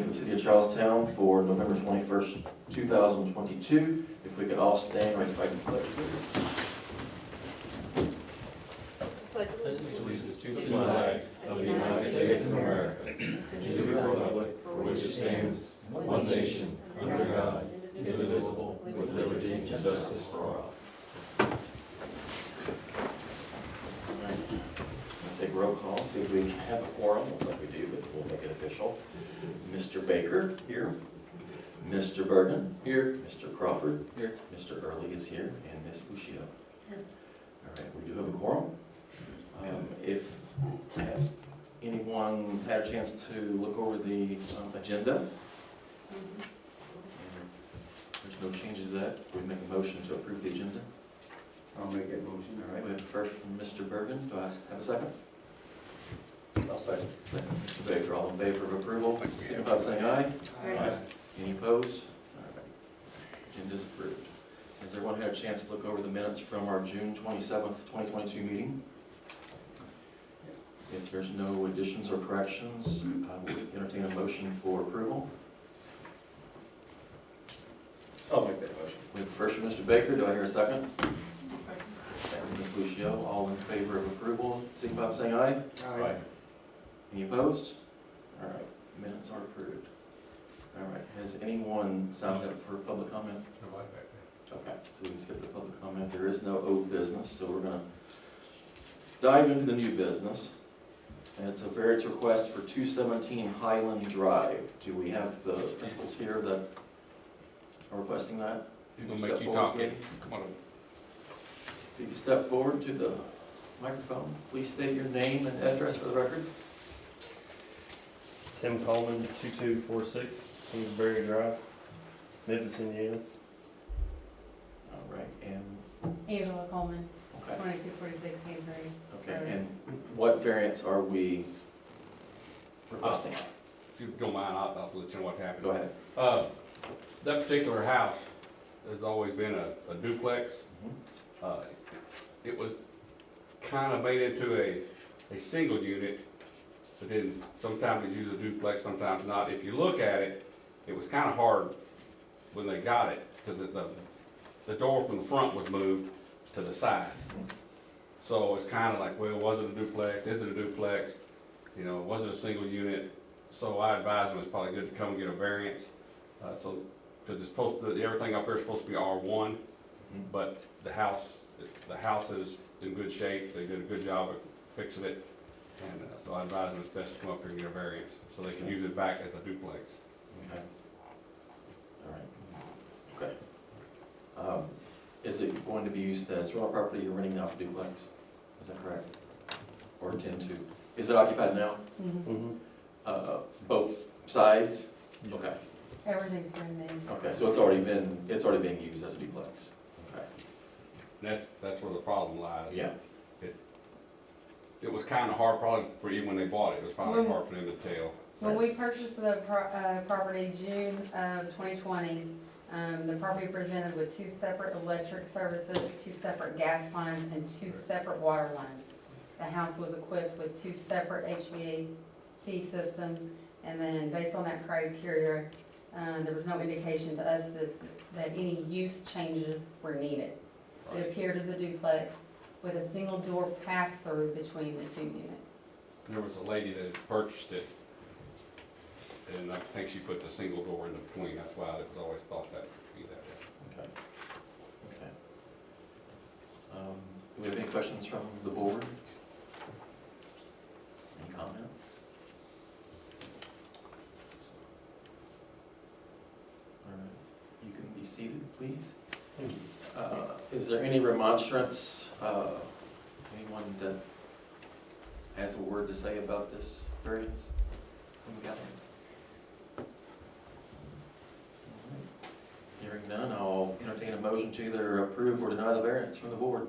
the City of Charlestown for November 21st, 2022. If we could all stand and recite the pledge, please. Allegiance to the flag of the United States of America, and to the republic for which it stands, one nation, under God, indivisible, with liberty and justice for all. Take roll call, see if we have a quorum. Looks like we do, but we'll make it official. Mr. Baker? Here. Mr. Bergen? Here. Mr. Crawford? Here. Mr. Early is here, and Ms. Lucio? Here. All right, we do have a quorum. If has anyone had a chance to look over the agenda? And if there's no changes to that, we make a motion to approve the agenda. I'll make that motion. All right, we have a first from Mr. Bergen. Do I have a second? I'll second. Second, Mr. Baker. All in favor of approval, signify by saying aye. Aye. Any opposed? All right. Agenda's approved. Has everyone had a chance to look over the minutes from our June 27th, 2022 meeting? If there's no additions or corrections, I will entertain a motion for approval. I'll make that motion. We have first from Mr. Baker. Do I hear a second? Second, Ms. Lucio. All in favor of approval, signify by saying aye. Aye. Any opposed? All right, minutes are approved. All right, has anyone signed up for public comment? Okay, so we can skip the public comment. There is no old business, so we're gonna dive into the new business. And it's a variance request for 217 Highland Drive. Do we have the principals here that are requesting that? He's gonna make Step you forward, talk. please. Come on. If you can step forward to the microphone, please state your name and address for the record. Tim Coleman, 2246 Kingsbury Drive, Memphis, Indiana. All right, and, Angela Coleman, okay, 2246 Hansbury. okay, and what variance are we requesting? If you don't mind, I'll let you know what happened. Go ahead. That particular house has always been a duplex. It was kind of made into a single unit, but then sometimes they use a duplex, sometimes not. If you look at it, it was kind of hard when they got it, because the door from the front was moved to the side. So it's kind of like, well, was it a duplex, is it a duplex? You know, was it a single unit? So I advised them it's probably good to come and get a variance. Because it's supposed to, everything up there is supposed to be R1, but the house is in good shape. They did a good job of fixing it. And so I advised them it's best to come up here and get a variance, so they can use it back as a duplex. Okay. All right. Okay. Is it going to be used as rental property or renting out duplex? Is that correct? Or intend to? Is it occupied now? Both sides? Okay. Everything's been made. Okay, so it's already being used as a duplex. Okay. And that's where the problem lies. Yeah. It was kind of hard probably for even when they bought it. It was probably hard for them to tell. When we purchased the property June of 2020, the property presented with 2 separate electric services, 2 separate gas lines, and 2 separate water lines. The house was equipped with 2 separate HVAC systems, and then based on that criteria, there was no indication to us that any use changes were needed. It appeared as a duplex with a single door pass-through between the 2 units. There was a lady that had purchased it, and I think she put the single door in between. That's why it was always thought that would be that way. Okay. Okay. Do we have any questions from the board? Any comments? All right. You can be seated, please. Thank you. Is there any remonstrance, anyone that has a word to say about this variance from the gathering? All right. Hearing none, I'll entertain a motion to either approve or deny the variance from the board.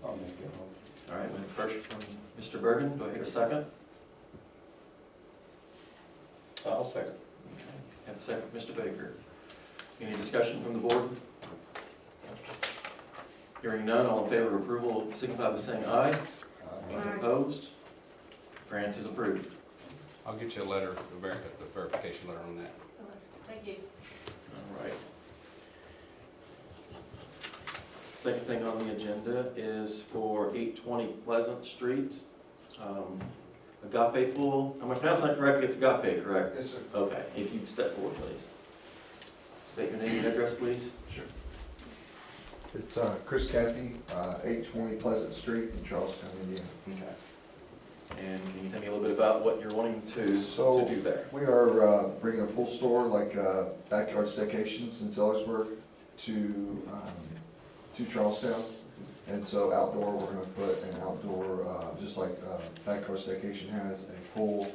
I'll make that motion. All right, we have first from Mr. Bergen. Do I hear a second? I'll second. Okay. And a second from Mr. Baker. Any discussion from the board? Hearing none, all in favor of approval signify by saying aye. Any opposed? Variance is approved. I'll get you a letter, the verification letter on that. Thank you. All right. Second thing on the agenda is for 820 Pleasant Street. Agape Pool, am I pronouncing that correctly? It's Agape, correct? Yes, sir. Okay, if you'd step forward, please. State your name and address, please. Sure. It's Chris Cappy, 820 Pleasant Street in Charlestown, Indiana. Okay. And can you tell me a little bit about what you're wanting to So- do there? We are bringing a pool store like Backyard Staycations in Sellersburg to Charlestown. And so outdoor, we're gonna put an outdoor, just like Backyard Staycation has, a pool,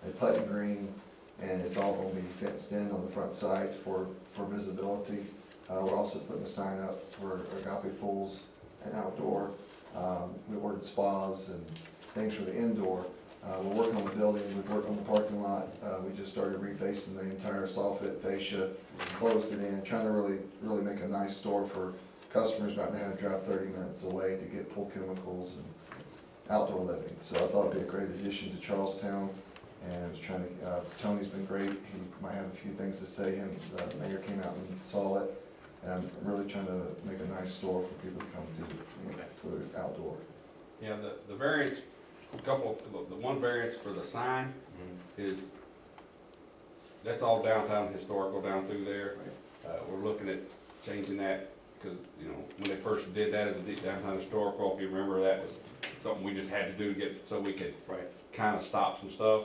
a putting green, and it's all gonna be fenced in on the front side for visibility. We're also putting a sign up for Agape Pools and outdoor. We ordered spas and things for the indoor. We're working on the building, we've worked on the parking lot. We just started refacing the entire soffit fascia, closed it in, trying to really make a nice store for customers not to have to drive 30 minutes away to get pool chemicals and outdoor living. So I thought it'd be a great addition to Charlestown, and I was trying to, Tony's been great, he might have a few things to say, and the mayor came out and saw it, and I'm really trying to make a nice store for people to come to, for the outdoor. Yeah, the variance, the one variance for the sign is, that's all downtown historical down through there. We're looking at changing that, because, you know, when they first did that as a downtown historical, if you remember, that was something we just had to do to get, so we could Right. kind of stop some stuff.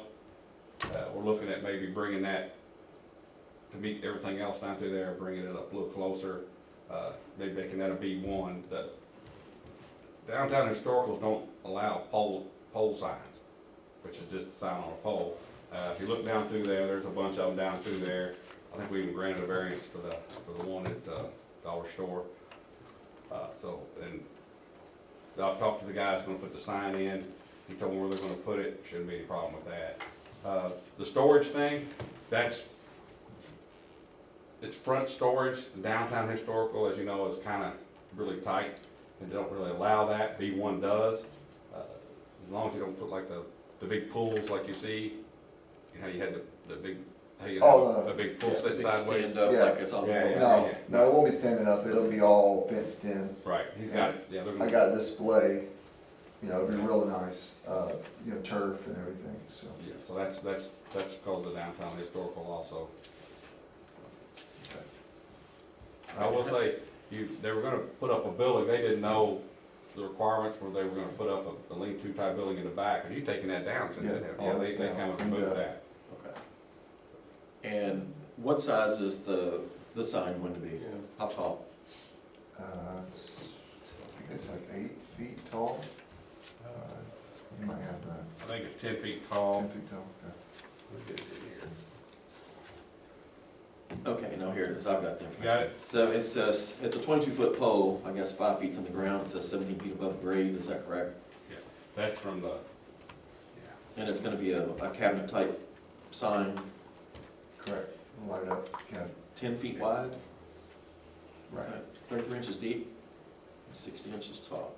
We're looking at maybe bringing that to meet everything else down through there, bringing it up a little closer, maybe making that a B1. The downtown historicals don't allow pole signs, which is just a sign on a pole. If you look down through there, there's a bunch of them down through there. I think we even granted a variance for the one at Dollar Store. And I've talked to the guy that's gonna put the sign in. He told me where they're gonna put it, shouldn't be any problem with that. The storage thing, it's front storage. The downtown historical, as you know, is kinda really tight, and they don't really allow that. B1 does. As long as you don't put like the big pools like you see, you know, you had the big, how you Oh, have a big pool yeah, sitting Big sideways. stand up Yeah. like it's on the Yeah, wall. yeah. No, it won't be standing up, it'll be all fenced in. Right, he's got it, yeah, they're I gonna, got a display, it'll be real nice, turf and everything, so. yeah, so that's because of the downtown historical also. I will say, they were gonna put up a building, they didn't know the requirements where they were gonna put up a lean-to type building in the back, and you've taken that down since then, Yeah, yeah, all they that's kind down, of cleaned removed up. that. Okay. And what size is the sign going to be? How tall? I think it's like 8 feet tall. You might have that, I think it's 10 feet tall. 10 feet tall, okay. Okay, now here it is, I've got the information. Got it? So it says, it's a 22-foot pole, I guess 5 feet's on the ground, it says 17 feet above grade, is that correct? That's from the, And it's gonna be a cabinet type sign, Correct, light up, yeah, 10 feet wide, right. 33 inches deep, 60 inches tall.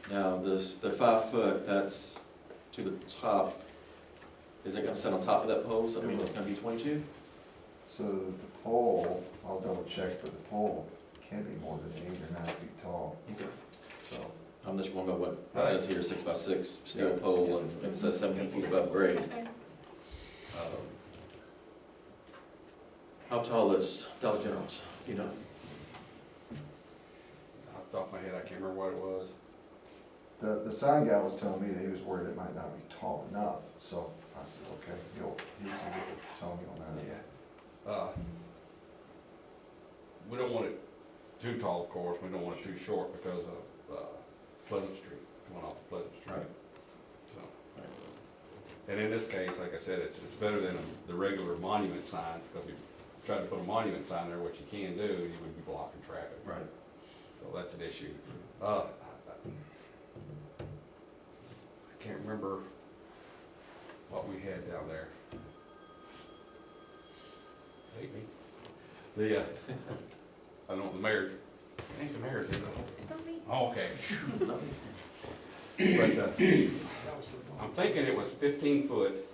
Now, the 5 foot, that's to the top, is it gonna sit on top of that pole, so I mean, it's gonna be 22? So the pole, I'll double check, but the pole can't be more than 8 or 9 feet tall, Okay. so. I'm just going by what it says here, 6 by 6 steel pole, and it says 17 feet above grade. How tall is Dollar General's, you know? off the top of my head, I can't remember what it was. The sign guy was telling me that he was worried it might not be tall enough, so I said, okay, he's gonna tell me on that. We don't want it too tall, of course, we don't want it too short because of Pleasant Street, coming off of Pleasant Street. Right. So, and in this case, like I said, it's better than the regular monument sign, because if you try to put a monument sign there, what you can do, you would be blocking traffic. Right. So that's an issue. I can't remember what we had down there. Hate me. I don't know, the mayor, I think the mayor did it. Oh, okay. But, I'm thinking it was 15 foot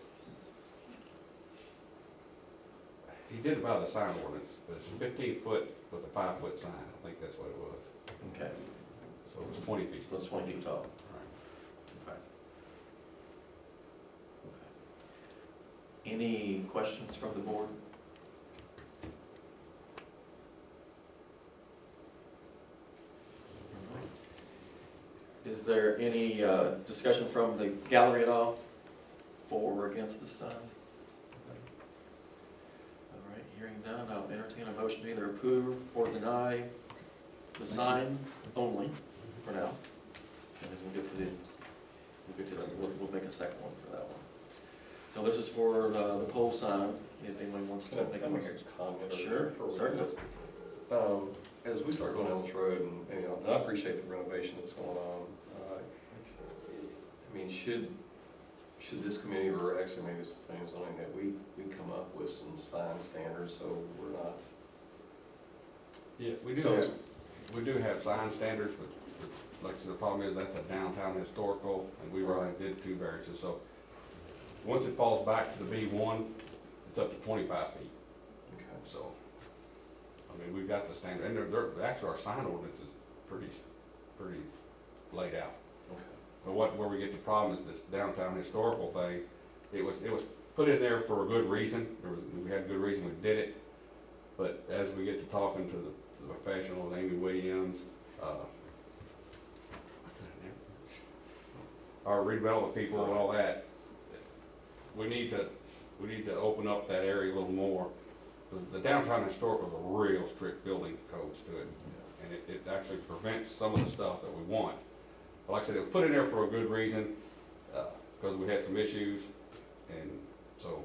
he did it by the sign ordinance, but it's 15 foot with a 5-foot sign, I think that's what it was. Okay, So it was 20 feet. so it's 20 feet tall. Right. Okay. Okay. Any questions from the board? Is there any discussion from the gallery at all, for or against this sign? All right, hearing none, I'll entertain a motion to either approve or deny the sign only for now. And then we'll make a second one for that one. So this is for the pole sign, if anyone wants to make a Can I motion. make a comment? Sure, before we do certainly. this? As we start going down this road, and I appreciate the renovation that's going on, I mean, should this committee, or actually maybe it's planning and zoning, that we come up with some sign standards, so we're not. Yeah, So- we do have sign standards, but like I said, the problem is that's a downtown historical, and we already did 2 variances, so once it falls back to the B1, it's up to 25 feet, Okay. so, I mean, we've got the standard, and actually, our sign ordinance is pretty laid out. Okay. But where we get the problem is this downtown historical thing, it was put in there for a good reason, we had a good reason we did it, but as we get to talking to the professional, Amy Williams, our redevelopment people and all that, we need to open up that area a little more. The downtown historical is a real strict building codes to it, and it actually prevents some of the stuff that we want. But like I said, it was put in there for a good reason, because we had some issues, and so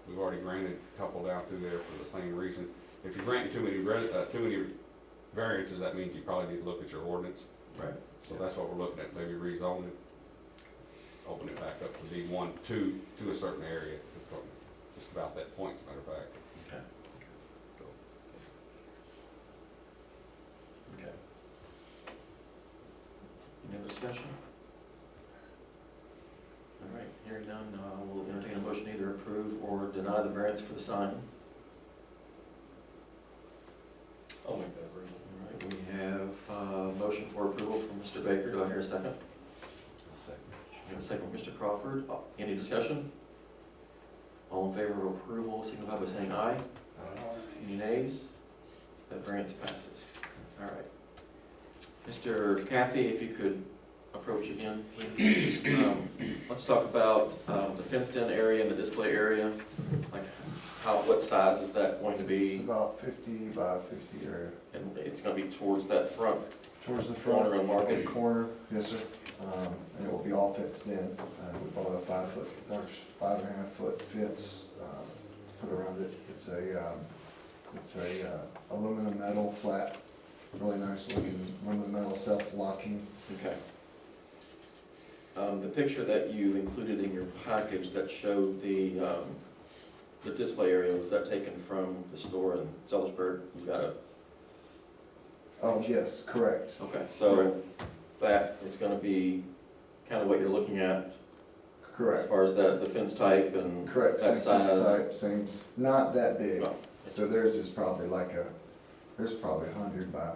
we've already granted a couple down through there for the same reason. If you're granting too many variances, that means you probably need to look at your ordinance. Right. So that's what we're looking at, maybe rezoning, open it back up to D1, to a certain area, from just about that point, as a matter of fact. Okay. Okay. Any other discussion? All right, hearing none, we'll entertain a motion to either approve or deny the variance for the sign. I'll make that version. All right, we have a motion for approval from Mr. Baker. Do I hear a second? We have a second from Mr. Crawford. Any discussion? All in favor of approval, signify by saying aye. Any nays? That variance passes. All right. Mr. Cathy, if you could approach again, please. Let's talk about the fenced-in area and the display area. Like, what size is that going to It's be? about 50 by 50 area. And it's going to be towards that front Towards the front. corner of Market? Corner, yes, sir. And it will be all fenced in. We bought a 5.5 foot fence, put around it. It's a aluminum metal flat, really nice looking aluminum metal self-locking. Okay. The picture that you included in your package that showed the display area, was that taken from the store in Sellersburg? You got a, Oh, yes, correct. okay, so that is gonna be kind of what you're looking at as Correct. far as the fence type and Correct. that Same size? type, same, not that big. Well, So theirs is probably there's probably 100 by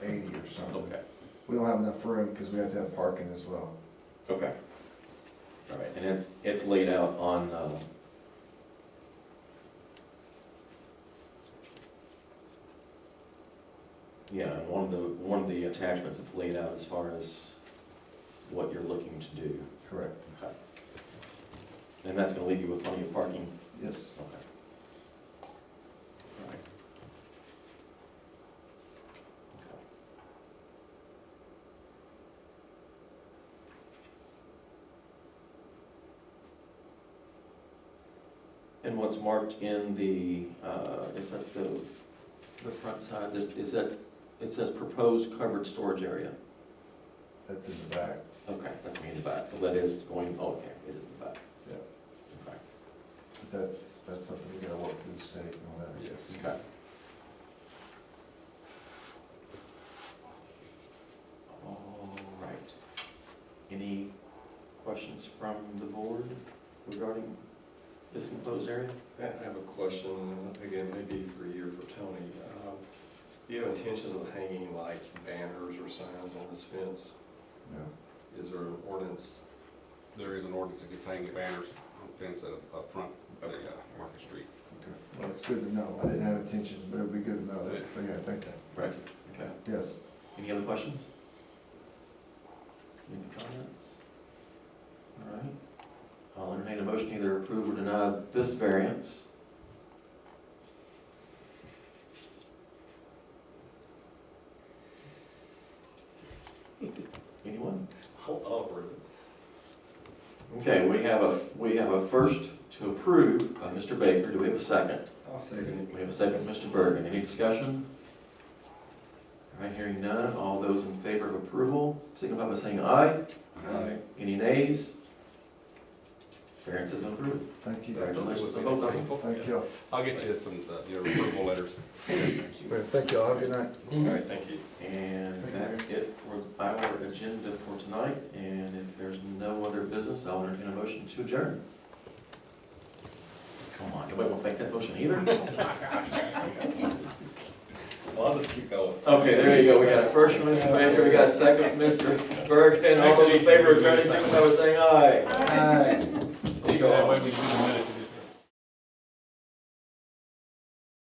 80 or something. Okay, We don't have enough room because we have to have parking as well. okay. All right, and it's laid out on, yeah, and one of the attachments, it's laid out as far as what you're looking to do. Correct. Okay. And that's gonna leave you with plenty of parking? Yes. Okay. All right. Okay. And what's marked in the, is that the front side, is that, it says proposed covered storage area? That's in the back. Okay, that's me in the back, so that is going, oh, okay, it is in the back. Yeah. Okay. But that's something we gotta work through the state and all that. Yes. Okay. All right. Any questions from the board regarding this enclosed area? I have a question, again, maybe for you or for Tony. Do you have intentions of hanging like banners or signs on this fence? No. Is there an ordinance? There is an ordinance that gets hanging banners on the fence up front of the Market Street. Well, it's good to know. I didn't have intentions, but it'd be good to know that. So, yeah, thank you. Right. Okay. Yes. Any other questions? Any comments? All right. I'll entertain a motion to either approve or deny this variance. Anyone? I'll approve it. Okay, we have a first to approve by Mr. Baker. Do we have a second? I'll second We have a second, Mr. Bergen. Any discussion? All right, hearing none. All those in favor of approval, signify by saying aye. Aye. Any nays? Variance is approved. Thank you. Congratulations on both of them. Thank you. I'll get you some, your approval letters. Thank you all. Have a good night. All right, thank you. And that's it for our agenda for tonight. And if there's no other business, I'll entertain a motion to adjourn. Come on, nobody wants to make that motion either? Well, I'll just keep going. Okay, there you go. We got a first from Mr. Baker, we got a second from Mr. Berg, and all those in favor of adjourning, signify by saying aye. Aye. That way we can do the minutes